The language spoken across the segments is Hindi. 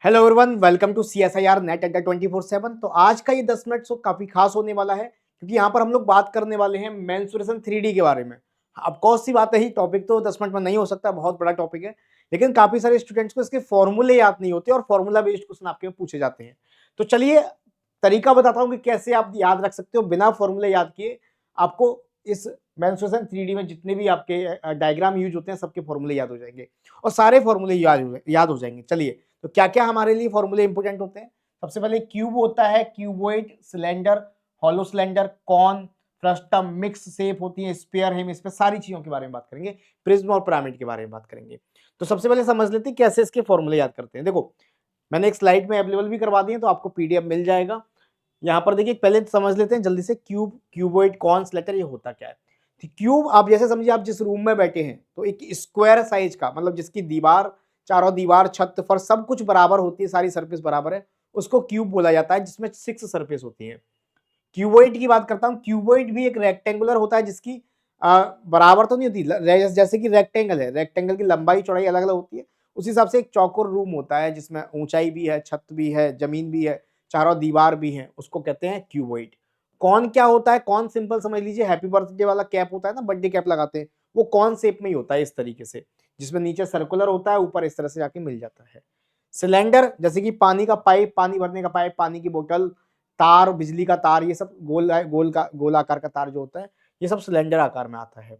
Hello everyone, welcome to CSIR NET Adda 24/7। तो आज का ये 10 मिनट काफी खास होने वाला है क्योंकि यहाँ पर हम लोग बात करने वाले हैं मेंस्ट्रुएशन 3D के बारे में। अब कौन सी बात है, ही टॉपिक तो 10 मिनट में नहीं हो सकता, बहुत बड़ा टॉपिक है, लेकिन काफी सारे स्टूडेंट्स को इसके फॉर्मूले याद नहीं होते और फॉर्मूला बेस्ड क्वेश्चन आपके पूछे जाते हैं। तो चलिए तरीका बताता हूँ कि कैसे आप याद रख सकते हो बिना फॉर्मूले याद किए। आपको इस मेंस्ट्रुएशन 3D में जितने भी आपके डायग्राम यूज होते हैं सबके फॉर्मूले याद हो जाएंगे और सारे फॉर्मूले याद हो जाएंगे। चलिए, तो क्या क्या हमारे लिए फॉर्मूले इंपोर्टेंट होते हैं। सबसे पहले क्यूब होता है, cuboid, cylinder, hollow cylinder, cone, frustum, mix shape होती है, स्फीयर, हेमिस्फीयर, सारी चीजों के बारे में बात करेंगे। प्रिज्म और पिरामिड के बारे में बात करेंगे। तो सबसे पहले समझ लेते हैं कैसे इसके फॉर्मूले याद करते हैं। देखो, मैंने एक स्लाइड में अवेलेबल भी करवा दिए, तो आपको पीडीएफ मिल जाएगा। यहाँ पर देखिए, पहले समझ लेते हैं जल्दी से क्यूब, क्यूबॉइड, कॉन, सिलेंडर, ये होता क्या है। क्यूब आप जैसे समझिए, आप जिस रूम में बैठे हैं तो एक स्क्वायर साइज का, मतलब जिसकी दीवार, चारों दीवार, छत, फर्श सब कुछ बराबर होती है, सारी सरफेस बराबर है, उसको क्यूब बोला जाता है, जिसमें 6 सरफेस होती है। क्यूबॉइड की बात करता हूँ, क्यूबॉइड भी एक रेक्टेंगुलर होता है, जिसकी बराबर तो नहीं होती, जैसे कि रेक्टेंगल है, रेक्टेंगल की लंबाई चौड़ाई अलग अलग होती है, उस हिसाब से एक चौकोर रूम होता है जिसमें ऊंचाई भी है, छत भी है, जमीन भी है, चारों दीवार भी है, उसको कहते हैं क्यूबॉइड। कौन क्या होता है, कौन सिंपल समझ लीजिए, हैप्पी बर्थडे वाला कैप होता है ना, बर्थडे कैप लगाते हैं, वो कौन शेप में ही होता है, इस तरीके से, जिसमें नीचे सर्कुलर होता है, ऊपर इस तरह से जाके मिल जाता है। सिलेंडर जैसे कि पानी का पाइप, पानी भरने का पाइप, पानी की बोतल, तार, बिजली का तार, ये सब गोल आकार का तार जो होता है, ये सब सिलेंडर आकार में आता है।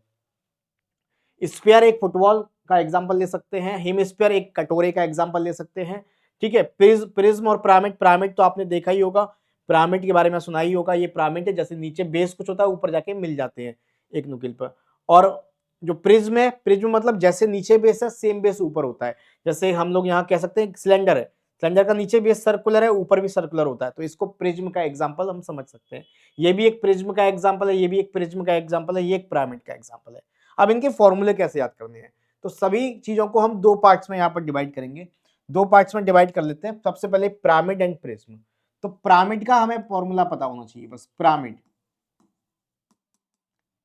स्फीयर एक फुटबॉल का एग्जांपल ले सकते हैं, हेमिस्फीयर एक कटोरे का एग्जांपल ले सकते हैं। ठीक है, प्रिज्म और पिरामिड, पिरामिड तो आपने देखा ही होगा, पिरामिड के बारे में सुना ही होगा। ये पिरामिड है, जैसे नीचे बेस कुछ होता है, ऊपर जाके मिल जाते हैं एक नुकील पर। और जो प्रिज्म है, प्रिज्म मतलब जैसे नीचे बेस है, सेम बेस ऊपर होता है। जैसे हम लोग यहाँ कह सकते हैं सिलेंडर है, सिलेंडर का नीचे बेस सर्कुलर है, ऊपर भी सर्कुलर होता है, तो इसको प्रिज्म का एग्जाम्पल हम समझ सकते हैं। ये भी एक प्रिज्म का एग्जाम्पल है, ये भी एक प्रिज्म का एग्जाम्पल है, ये एक पिरामिड का एग्जाम्पल है। अब इनके फॉर्मूले कैसे याद करने हैं, तो सभी चीजों को हम दो पार्ट्स में यहाँ पर डिवाइड करेंगे। दो पार्ट्स में डिवाइड कर लेते हैं। सबसे पहले पिरामिड एंड प्रिज्म। तो पिरामिड का हमें फॉर्मूला पता होना चाहिए बस। पिरामिड,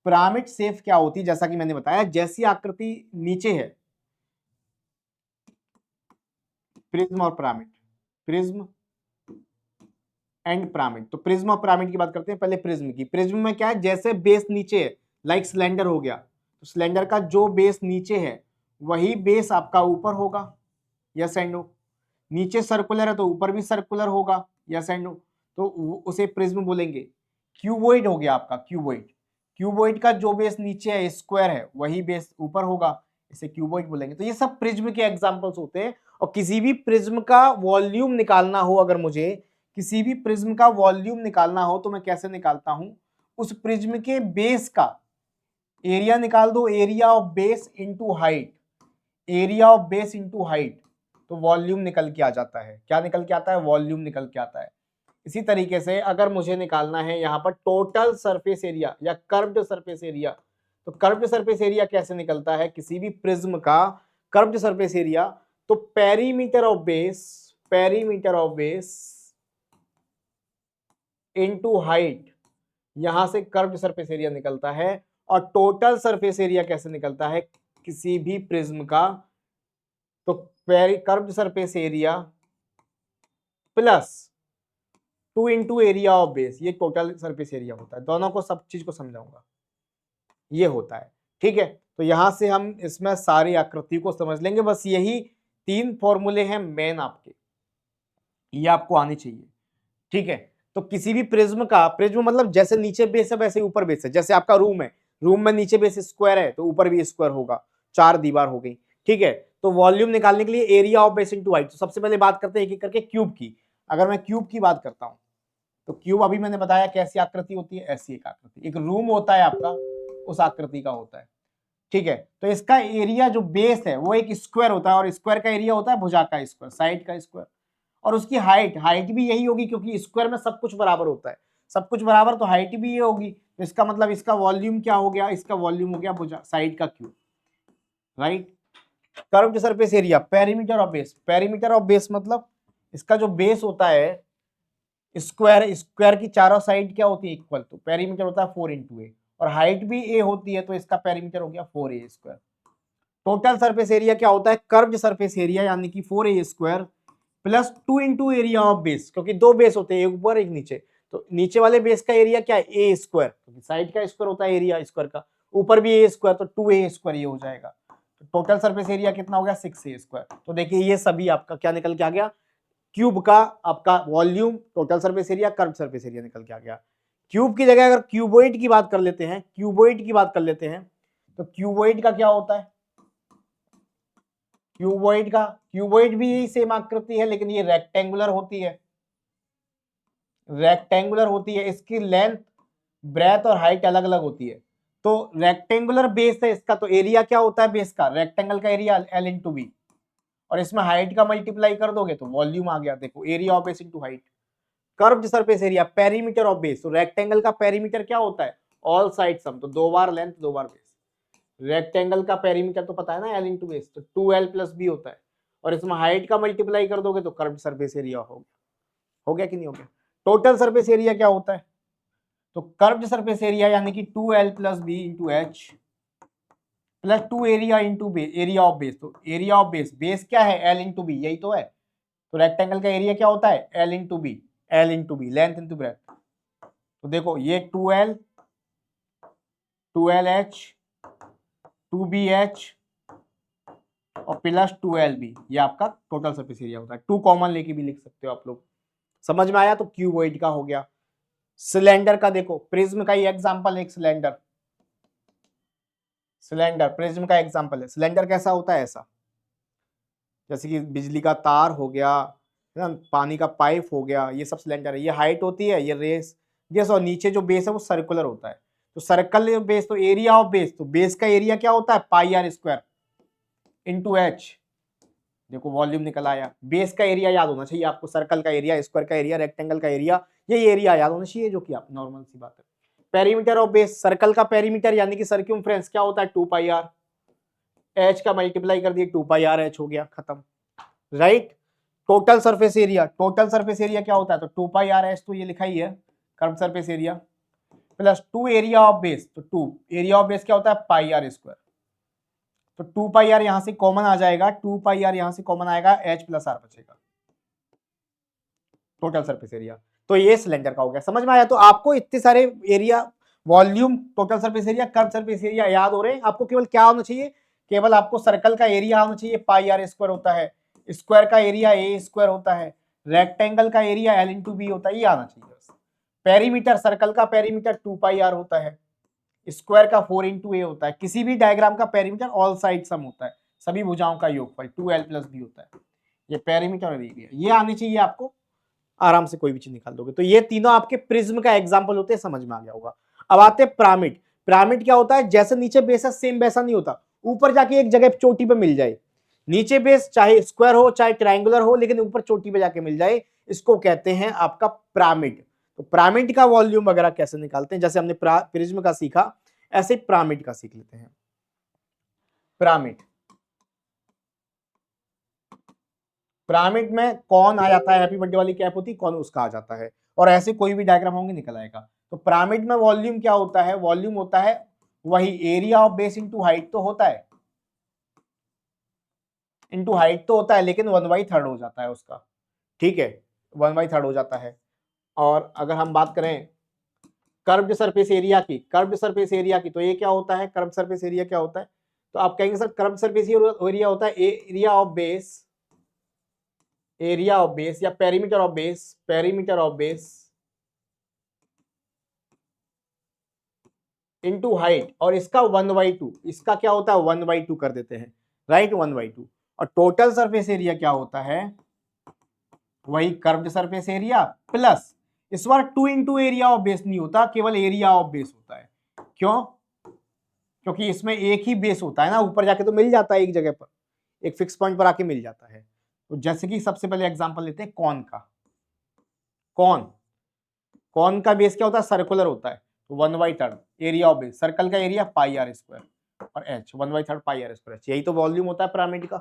पिरामिड शेप क्या होती है, जैसा कि मैंने बताया, जैसी आकृति नीचे है, प्रिज्म और पिरामिड, प्रिज्म एंड पिरामिड। तो प्रिज्म और पिरामिड की बात करते हैं। पहले प्रिज्म की। प्रिज्म में क्या है, जैसे बेस नीचे है, लाइक सिलेंडर हो गया, तो सिलेंडर का जो बेस नीचे है वही बेस आपका ऊपर होगा, यस एंड नो। नीचे सर्कुलर है तो ऊपर भी सर्कुलर होगा, यस एंड नो, तो उसे प्रिज्म बोलेंगे। क्यूबॉइड हो गया आपका, क्यूबॉइड, क्यूबॉइड का जो बेस नीचे है, स्क्वायर है, वही बेस ऊपर होगा, इसे क्यूबॉइड बोलेंगे। तो ये सब प्रिज्म के एग्जांपल्स होते हैं। और किसी भी प्रिज्म का वॉल्यूम निकालना हो, अगर मुझे किसी भी प्रिज्म का वॉल्यूम निकालना हो, तो मैं कैसे निकालता हूं, उस प्रिज्म के बेस का एरिया निकाल दो, area of base into height, area of base into height, तो वॉल्यूम निकल के आ जाता है। क्या निकल के आता है, वॉल्यूम निकल के आता है। इसी तरीके से अगर मुझे निकालना है यहाँ पर टोटल सरफेस एरिया या कर्व्ड सरफेस एरिया, तो कर्व्ड सरफेस एरिया कैसे निकलता है किसी भी प्रिज्म का, कर्व्ड सरफेस एरिया, तो perimeter of base, perimeter of base into height, यहां से कर्व्ड सरफेस एरिया निकलता है। और टोटल सरफेस एरिया कैसे निकलता है किसी भी प्रिज्म का, तो curved surface area plus 2 into area of base, ये टोटल सरफेस एरिया होता है। दोनों को, सब चीज को समझाऊंगा, ये होता है। ठीक है, तो यहां से हम इसमें सारी आकृति को समझ लेंगे। बस यही 3 फॉर्मूले हैं मेन आपके, ये आपको आनी चाहिए। ठीक है, तो किसी भी प्रिज्म का, प्रिज्म मतलब जैसे नीचे बेस है वैसे ऊपर बेस है। जैसे आपका रूम है, रूम में नीचे बेस स्क्वायर है तो ऊपर भी स्क्वायर होगा, 4 दीवार हो गई। ठीक है, तो वॉल्यूम निकालने के लिए area of base into height. तो सबसे पहले बात करते हैं एक एक करके क्यूब की। अगर मैं क्यूब की बात करता हूं, तो क्यूब अभी मैंने बताया कैसी आकृति होती है, ऐसी एक आकृति, एक रूम होता है आपका, उस आकृति का होता है। ठीक है, तो इसका एरिया जो बेस है वो एक स्क्वायर होता है, और स्क्वायर का एरिया होता है भुजा का स्क्वायर, साइड का स्क्वायर। और उसकी हाइट, हाइट भी यही होगी, क्योंकि स्क्वायर में सब कुछ बराबर होता है, सब कुछ बराबर, तो हाइट भी ये होगी। तो इसका मतलब इसका वॉल्यूम क्या हो गया, इसका वॉल्यूम हो गया भुजा साइड का cube, right. Curved surface area, perimeter of base, perimeter of base मतलब इसका जो बेस होता है, स्क्वायर, स्क्वायर की चारों साइड क्या होती है, इक्वल, तो पेरीमीटर होता है 4 इंटू ए, और हाइट भी ए होती है, तो इसका पेरीमीटर हो गया 4a square. Total surface area क्या होता है, कर्व्ड सरफेस एरिया, यानी कि 4a square plus 2 into area of base, क्योंकि दो बेस होते हैं, एक ऊपर एक नीचे, तो नीचे वाले बेस का एरिया क्या है, ए स्क्वायर, क्योंकि साइड का स्क्वायर होता है एरिया स्क्वायर का, ऊपर भी ए स्क्वायर, तो 2a स्क्वायर ये हो जाएगा। तो टोटल सरफेस एरिया कितना हो गया, 6a स्क्वायर। तो देखिए ये सभी आपका क्या निकल के आ गया, क्यूब का आपका volume, total surface area, curve surface area निकल के आ गया। क्यूब की जगह अगर क्यूबोइड की बात कर लेते हैं, क्यूबोइड की बात कर लेते हैं, तो क्यूबोइड का क्या होता है, क्यूबोइड भी यही सेम आकृति है, लेकिन ये रेक्टेंगुलर होती है, इसकी लेंथ, ब्रेथ और हाइट अलग अलग होती है। तो रेक्टेंगुलर बेस है इसका, तो एरिया क्या होता है बेस का, रेक्टेंगल का एरिया L इंटू बी, और इसमें हाइट का मल्टीप्लाई कर दोगे तो वॉल्यूम आ गया। देखो area of base into height. Curved surface area, perimeter of base, तो रेक्टेंगल का पेरीमीटर क्या होता है, ऑल साइड सम, तो 2 बार लेंथ 2 बार बेस। रेक्टेंगल का पेरीमीटर तो पता है ना, L इंटू बेस, तो 2L प्लस बी होता है, और इसमें हाइट का मल्टीप्लाई कर दोगे तो कर्व्ड सरफेस एरिया हो गया कि नहीं हो गया। टोटल सरफेस एरिया क्या होता है, तो कर्व्ड सरफेस एरिया यानी कि 2L plus B into H plus 2 area into base, area of base, तो एरिया ऑफ बेस क्या है, L इंटू बी, यही तो है। तो रेक्टेंगल का एरिया क्या होता है, L into B, length into breadth. तो देखो ये 2Lh 2BH और प्लस 2LB, ये आपका टोटल सरफेस एरिया होता है। 2 कॉमन लेके भी लिख सकते हो आप लोग। समझ में आया, तो क्यूबॉइड का हो गया। सिलेंडर का देखो, प्रिज्म का ही एग्जांपल, एक सिलेंडर प्रिज्म का एग्जांपल है। सिलेंडर कैसा होता है, ऐसा, जैसे कि बिजली का तार हो गया, है ना, पानी का पाइप हो गया, ये सब सिलेंडर है। ये हाइट होती है, ये रेस गैस, और नीचे जो बेस है वो सर्कुलर होता है। तो सर्कल बेस, तो एरिया ऑफ बेस, तो बेस का एरिया क्या होता है, पाई आर स्क्वायर इंटू एच। देखो वॉल्यूम निकल आया। बेस का एरिया याद होना चाहिए आपको, सर्कल का एरिया, स्क्वायर का एरिया, रेक्टेंगल का एरिया, यही एरिया याद होना चाहिए, जो कि आप नॉर्मल सी बात है। पेरीमीटर ऑफ बेस, सर्कल का पेरीमीटर यानी कि सर्क्यूमफ्रेंस क्या होता है, 2 पाई आर, एच का मल्टीप्लाई कर दिए 2 पाई आर एच, हो गया खत्म, राइट। टोटल सरफेस एरिया, क्या होता है, तो 2 पाई आर एच, तो ये लिखा ही है, curve surface area, plus 2 area of base, तो 2 एरिया ऑफ बेस क्या होता है, पाई आर स्क्वायर। तो 2 पाई आर यहां से कॉमन आ जाएगा, 2 पाई आर यहां से कॉमन आएगा, एच प्लस आर बचेगा, टोटल सरफेस एरिया। तो ये सिलेंडर का हो गया। समझ में आया, तो आपको इतने सारे area, volume, total surface area, curve surface area याद हो रहे हैं। आपको केवल क्या होना चाहिए, केवल आपको सर्कल का एरिया होना चाहिए, पाई आर स्क्वायर होता है, स्क्वायर का एरिया ए स्क्वायर होता है, रेक्टेंगल का एरिया L इंटू बी होता है, ये आना चाहिए बस। पेरीमीटर, सर्कल का पेरीमीटर 2 पाई आर होता है, स्क्वायर का 4 इंटू ए होता है, किसी भी डायग्राम का पेरीमीटर ऑल साइड सम होता है, सभी भुजाओं का योगफल 2L प्लस बी होता है। ये पेरीमीटर और एरिया, ये आनी चाहिए आपको, आराम से कोई भी चीज निकाल दोगे। तो ये तीनों आपके प्रिज्म का एग्जांपल होते हैं, समझ में आ गया होगा। अब आते हैं पिरामिड। पिरामिड क्या होता है, जैसे नीचे बेस है सेम वैसा नहीं होता, ऊपर जाके एक जगह चोटी पे मिल जाए। नीचे बेस चाहे स्क्वायर हो चाहे ट्रायंगुलर हो, लेकिन ऊपर चोटी पे जाके मिल जाए, इसको कहते हैं आपका पिरामिड। तो पिरामिड का वॉल्यूम वगैरह कैसे निकालते हैं, जैसे हमने प्रिज्म का सीखा, ऐसे पिरामिड का सीख लेते हैं। पिरामिड में कौन आ जाता है, हैप्पी बर्थडे वाली कैप होती है, कौन उसका आ जाता है, और ऐसे कोई भी डायग्राम होंगे निकल आएगा। तो पिरामिड में वॉल्यूम क्या होता है, वॉल्यूम होता है वही area of base into height, तो होता है इंटू हाइट तो होता है, लेकिन 1/3 हो जाता है उसका, ठीक है, 1/3 हो जाता है। और अगर हम बात करें कर्व्ड सरफेस एरिया की, तो ये क्या होता है, कर्व्ड सरफेस एरिया क्या होता है, तो आप कहेंगे सर कर्व्ड सरफेस एरिया होता है एरिया ऑफ बेस या perimeter of base into height, और इसका 1/2, इसका क्या होता है 1/2 कर देते हैं, राइट, 1/2। और टोटल सरफेस एरिया क्या होता है, वही कर्व्ड सरफेस एरिया प्लस, इस बार 2 इंटू एरिया ऑफ बेस नहीं होता, केवल एरिया ऑफ बेस होता है। क्यों, क्योंकि इसमें एक ही बेस होता है ना, ऊपर जाके तो मिल जाता है एक जगह पर, एक फिक्स पॉइंट पर आके मिल जाता है। तो जैसे कि सबसे पहले एग्जांपल लेते हैं कॉन का। कॉन का बेस क्या होता है, सर्कुलर होता है, तो 1/3 एरिया ऑफ बेस, सर्कल का एरिया पाई आर स्क्वायर और एच 1/3 पाई आर स्क्वायर, यही तो वॉल्यूम होता है पिरामिड का।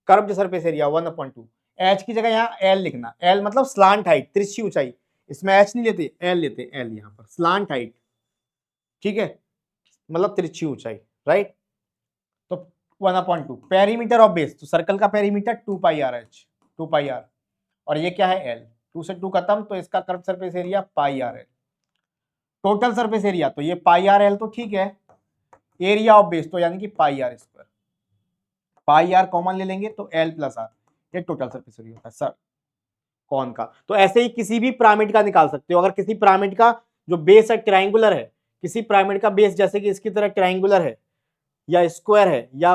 कर्व्ड सरफेस एरिया 1/2, एच की जगह यहाँ एल लिखना, एल मतलब स्लांट हाइट, तिरछी ऊंचाई, इसमें एच नहीं लेते, एल लेते, एल यहाँ पर स्लांट हाइट, ठीक है, मतलब तिरछी ऊंचाई, राइट। तो 1/2 पेरीमीटर ऑफ बेस, तो सर्कल का perimeter 2 pi R H, 2 pi R, और ये क्या है एल, 2 से 2 खत्म, तो इसका curve surface area pi R L. Total surface area तो ये पाई आर एल तो ठीक है, एरिया ऑफ बेस तो यानी कि pi r square, pi r common ले लेंगे तो एल प्लस आर, ये टोटल सरफेस एरिया होता है सर कौन का। तो ऐसे ही किसी भी पिरामिड का निकाल सकते हो, अगर किसी पिरामिड का जो बेस है ट्रायंगुलर है, किसी पिरामिड का बेस जैसे कि इसकी तरह ट्रायंगुलर है या स्क्वायर है या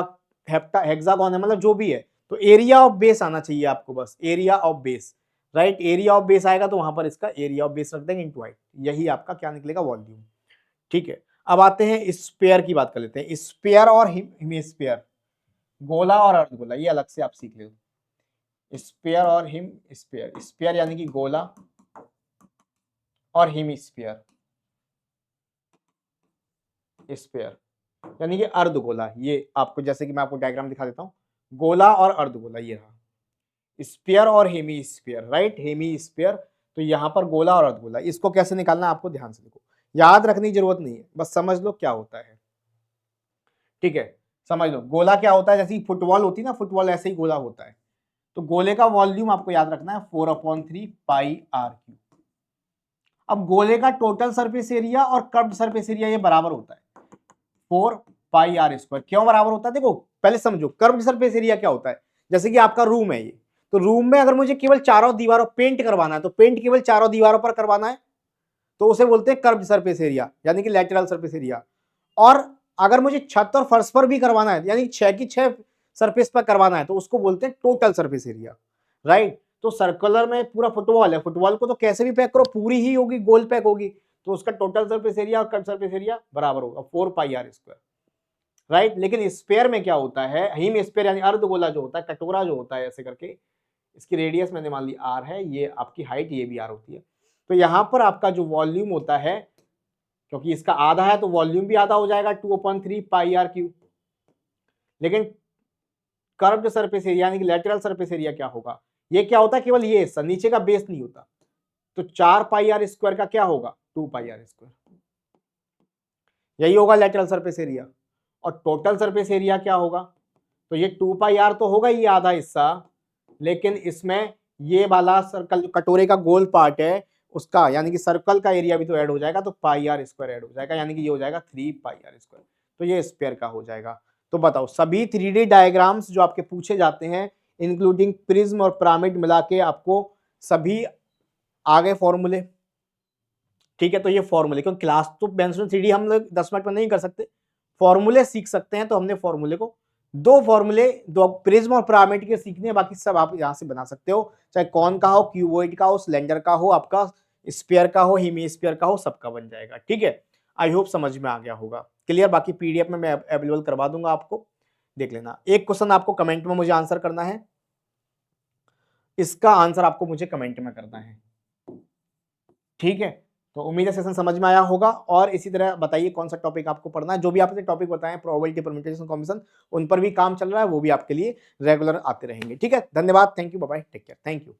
हेक्सागोन है, मतलब जो भी है, तो एरिया ऑफ बेस आना चाहिए आपको, बस area of base, right. Area of base आएगा तो वहां पर इसका एरिया ऑफ बेस रख देंगे इनटू हाइट, यही आपका क्या निकलेगा वॉल्यूम। ठीक है, अब आते हैं स्पेयर की बात कर लेते हैं। स्पेयर और हेमिस्फीयर, गोला और अर्धगोला, ये अलग से आप सीख लो। स्पेयर और हेमिस्फीयर, स्पेयर यानी कि गोला और हेमिस्फीयर, स्पेयर यानी कि अर्धगोला। ये आपको जैसे कि मैं आपको डायग्राम दिखा देता हूं, गोला और अर्धगोला ये रहा, स्पेयर और हेमिस्फीयर, राइट, हेमिस्फीयर। तो यहां पर गोला और अर्धगोला, इसको कैसे निकालना है आपको ध्यान से देखो, याद रखने की जरूरत नहीं है, बस समझ लो क्या होता है। ठीक है, समझ लो गोला क्या होता है, जैसे फुटबॉल होती है ना, फुटबॉल ऐसे ही गोला होता है। तो गोले का वॉल्यूम आपको याद रखना है 4/3 पाई आर क्यू। अब गोले का टोटल सरफेस एरिया और कर्व्ड सरफेस एरिया ये बराबर होता है 4 पाई आर स्क्वायर। क्यों बराबर होता है, देखो पहले समझो कर्व्ड सरफेस एरिया क्या होता है। जैसे कि आपका रूम है ये, तो रूम में अगर मुझे केवल चारों दीवारों पेंट करवाना है, तो पेंट केवल चारों दीवारों पर करवाना है, तो उसे बोलते हैं कर्व्ड सरफेस एरिया यानी कि लैटरल सरफेस एरिया। और अगर मुझे छत और फर्श पर भी करवाना है, यानी 6 की 6 सरफेस पर करवाना है, तो उसको बोलते हैं टोटल सरफेस एरिया, राइट। तो सर्कुलर में पूरा फुटबॉल है, फुटबॉल को तो कैसे भी पैक करो पूरी ही होगी, गोल पैक होगी, तो उसका टोटल सरफेस एरिया और कर्व सरफेस एरिया बराबर होगा 4 पाई आर स्क्वायर, राइट। लेकिन स्पेयर में क्या होता है, हिम स्पेयर यानी अर्धगोला जो होता है, कटोरा जो होता है ऐसे करके, इसकी रेडियस मैंने मान ली आर है, ये आपकी हाइट ये भी आर होती है। तो यहां पर आपका जो वॉल्यूम होता है, क्योंकि इसका आधा है तो वॉल्यूम भी आधा हो जाएगा 2/3 पाई आर क्यूब। लेकिन कर्व्ड सरफेस एरिया यानी कि लैटरल सरफेस एरिया क्या होगा, ये क्या होता है, केवल ये हिस्सा, नीचे का बेस नहीं होता। तो 4 पाई आर स्क्वायर का क्या होगा, 2 पाई आर स्क्वायर, यही होगा लैटरल सरफेस एरिया। और टोटल सरफेस एरिया क्या होगा, तो ये 2 पाई आर तो होगा ये आधा हिस्सा, लेकिन इसमें ये वाला सर्कल कटोरे का गोल पार्ट है उसका, यानी कि सर्कल का एरिया भी तो ऐड हो जाएगा, तो पाई आर स्क्वायर ऐड हो जाएगा, यानी कि ये हो जाएगा 3 पाई आर स्क्वायर। तो ये स्पेयर का हो जाएगा। तो बताओ सभी 3D डायग्राम्स जो आपके पूछे जाते हैं इंक्लूडिंग प्रिज्म और पिरामिड मिला के आपको सभी आगे फॉर्मूले, ठीक है। तो ये फॉर्मूले, क्योंकि क्लास तो मेंसुरेशन 3D हम लोग 10 मिनट में नहीं कर सकते, फॉर्मूले सीख सकते हैं, तो हमने फॉर्मूले को दो फॉर्मूले, दो प्रिज्म और पिरामिड के सीखने, बाकी सब आप यहां से बना सकते हो, चाहे कौन का हो, क्यूबॉइड का हो, सिलेंडर का हो, आपका स्फीयर का हो, हेमिस्फीयर का हो, सबका बन जाएगा। ठीक है, आई होप समझ में आ गया होगा, क्लियर। बाकी पीडीएफ में मैं अवेलेबल करवा दूंगा, आपको देख लेना। एक क्वेश्चन आपको कमेंट में मुझे आंसर करना है, इसका आंसर आपको मुझे कमेंट में करना है, ठीक है। तो उम्मीद है सेशन समझ में आया होगा, और इसी तरह बताइए कौन सा टॉपिक आपको पढ़ना है, जो भी आपने टॉपिक बताए प्रोबेबिलिटी, परम्यूटेशन, कॉम्बिनेशन, उन पर भी काम चल रहा है, वो भी आपके लिए रेगुलर आते रहेंगे। ठीक है, धन्यवाद, thank you, bye bye, take care, thank you.